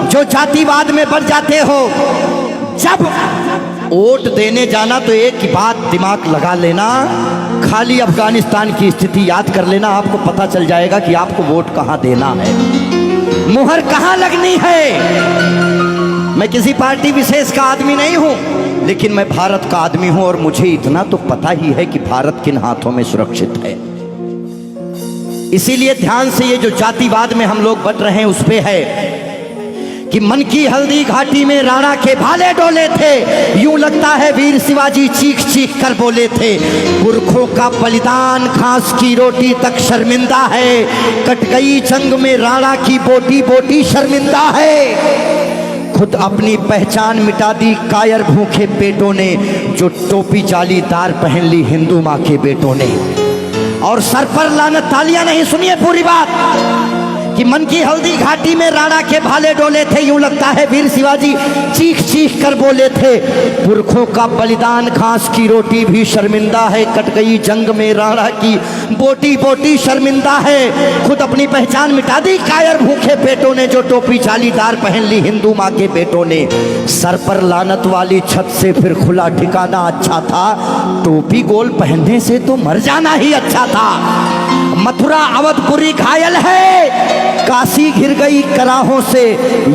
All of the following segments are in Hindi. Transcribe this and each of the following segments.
जो जातिवाद में बढ़ जाते हो, जब वोट देने जाना तो एक ही बात दिमाग लगा लेना, खाली अफगानिस्तान की स्थिति याद कर लेना, आपको पता चल जाएगा कि आपको वोट कहां देना है, मुहर कहां लगनी है। मैं किसी पार्टी विशेष का आदमी नहीं हूं, लेकिन मैं भारत का आदमी हूं और मुझे इतना तो पता ही है कि भारत किन हाथों में सुरक्षित है। इसीलिए ध्यान से ये जो जातिवाद में हम लोग बट रहे हैं उस पे है कि मन की हल्दी घाटी में राणा के भाले डोले थे, यूं लगता है वीर शिवाजी चीख चीख कर बोले थे। पुरखों का बलिदान घास की रोटी तक शर्मिंदा है, कट गई जंग में राणा की बोटी बोटी शर्मिंदा है। खुद अपनी पहचान मिटा दी कायर भूखे पेटों ने, जो टोपी जालीदार पहन ली हिंदू माँ के बेटों ने। और सर पर लानत, तालियां नहीं, सुनिए पूरी बात, कि मन की हल्दी घाटी में राणा के भाले डोले थे, यूं लगता है वीर शिवाजी चीख चीख कर बोले थे। पुरखों का बलिदान घास की रोटी भी शर्मिंदा है, कट गई जंग में राणा की बोटी बोटी शर्मिंदा है। खुद अपनी पहचान मिटा दी कायर भूखे पेटों ने, जो टोपी जालीदार पहन ली हिंदू माँ के बेटों ने। सर पर लानत वाली छत से फिर खुला ठिकाना अच्छा था, टोपी गोल पहनने से तो मर जाना ही अच्छा था। मथुरा अवधपुरी घायल है, काशी घिर गई कराहों से,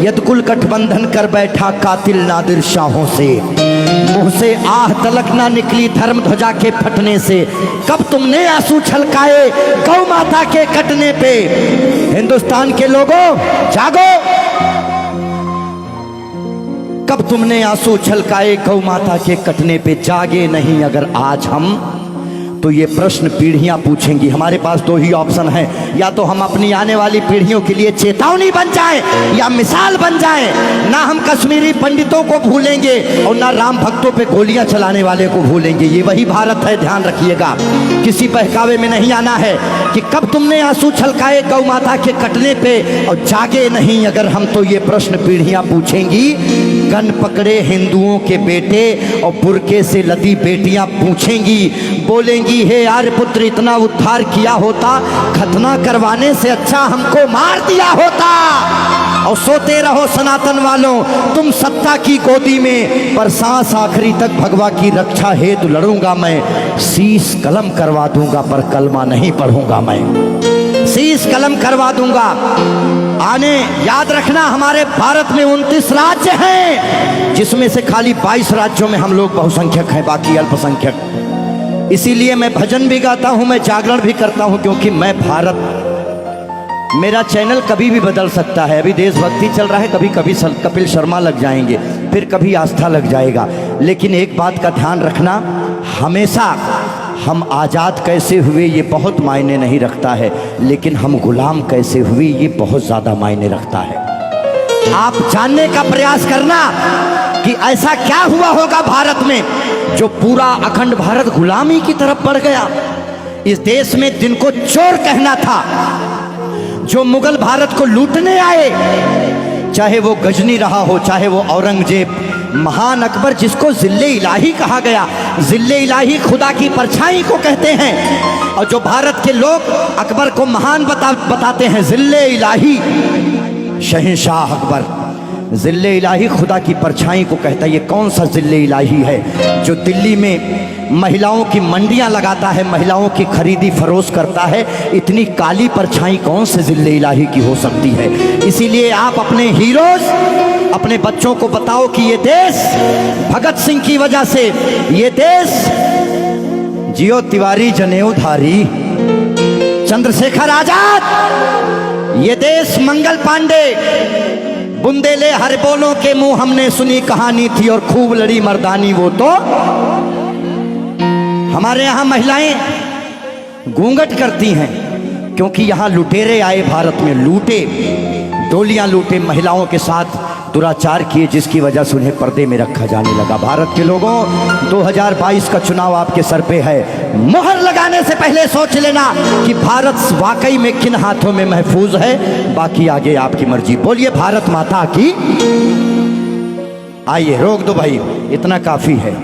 यदकुल गठबंधन कर बैठा कातिल नादिर शाहों से। मुंह से आह तलक ना निकली धर्म ध्वजा के फटने से, कब तुमने आंसू छलकाए गौ माता के कटने पे। हिंदुस्तान के लोगों जागो, कब तुमने आंसू छलकाए गौ माता के कटने पे। जागे नहीं अगर आज हम, तो ये प्रश्न पीढ़ियां पूछेंगी। हमारे पास दो ही ऑप्शन है, या तो हम अपनी आने वाली पीढ़ियों के लिए चेतावनी बन जाएं या मिसाल बन जाएं। ना हम कश्मीरी पंडितों को भूलेंगे और ना राम भक्तों पे गोलियां चलाने वाले को भूलेंगे। ये वही भारत है, ध्यान रखिएगा। किसी बहकावे में नहीं आना है कि कब तुमने आंसू छलकाए गौ माता के कटने पे, और जागे नहीं अगर हम, तो ये प्रश्न पीढ़ियां पूछेंगी। गन पकड़े हिंदुओं के बेटे और बुरके से लदी बेटियां पूछेंगी, बोलेंगी हे यार पुत्र इतना उद्धार किया होता, खतना करवाने से अच्छा हमको मार दिया होता। और सोते रहो सनातन वालों तुम सत्ता की गोदी में, पर सांस आखिरी तक भगवा की रक्षा हेतु लड़ूंगा मैं। शीश कलम करवा दूंगा पर कलमा नहीं पढ़ूंगा मैं, शीश कलम करवा दूंगा। आने याद रखना, हमारे भारत में 29 राज्य हैं, जिसमें से खाली 22 राज्यों में हम लोग बहुसंख्यक हैं, बाकी अल्पसंख्यक। इसीलिए मैं भजन भी गाता हूं, मैं जागरण भी करता हूं, क्योंकि मैं भारत, मेरा चैनल कभी भी बदल सकता है। अभी देशभक्ति चल रहा है, कभी कभी कपिल शर्मा लग जाएंगे, फिर कभी आस्था लग जाएगा। लेकिन एक बात का ध्यान रखना, हमेशा हम आज़ाद कैसे हुए ये बहुत मायने नहीं रखता है, लेकिन हम गुलाम कैसे हुए ये बहुत ज़्यादा मायने रखता है। आप जानने का प्रयास करना कि ऐसा क्या हुआ होगा भारत में जो पूरा अखंड भारत गुलामी की तरफ बढ़ गया। इस देश में जिनको चोर कहना था, जो मुगल भारत को लूटने आए, चाहे वो गजनी रहा हो, चाहे वो औरंगजेब, महान अकबर जिसको जिल्ले इलाही कहा गया, जिल्ले इलाही खुदा की परछाई को कहते हैं। और जो भारत के लोग अकबर को महान बताते हैं, जिल्ले इलाही शहंशाह अकबर, जिल्ले इलाही खुदा की परछाई को कहता है। ये कौन सा जिल्ले इलाही है जो दिल्ली में महिलाओं की मंडियां लगाता है, महिलाओं की खरीदी फरोश करता है? इतनी काली परछाई कौन से जिल्ले इलाही की हो सकती है? इसीलिए आप अपने हीरोज, अपने बच्चों को बताओ कि ये देश भगत सिंह की वजह से, ये देश जियो तिवारी जनेऊधारी, चंद्रशेखर आजाद, ये देश मंगल पांडे, बुंदेले हर बोलों के मुंह हमने सुनी कहानी थी और खूब लड़ी मर्दानी वो तो। हमारे यहाँ महिलाएं घूंघट करती हैं क्योंकि यहाँ लुटेरे आए भारत में, लूटे, डोलियां लूटे, महिलाओं के साथ दुराचार किए, जिसकी वजह से उन्हें पर्दे में रखा जाने लगा। भारत के लोगों, 2022 का चुनाव आपके सर पे है। मोहर लगाने से पहले सोच लेना कि भारत वाकई में किन हाथों में महफूज है। बाकी आगे आपकी मर्जी। बोलिए भारत माता की। आइए, रोक दो भाई, इतना काफी है।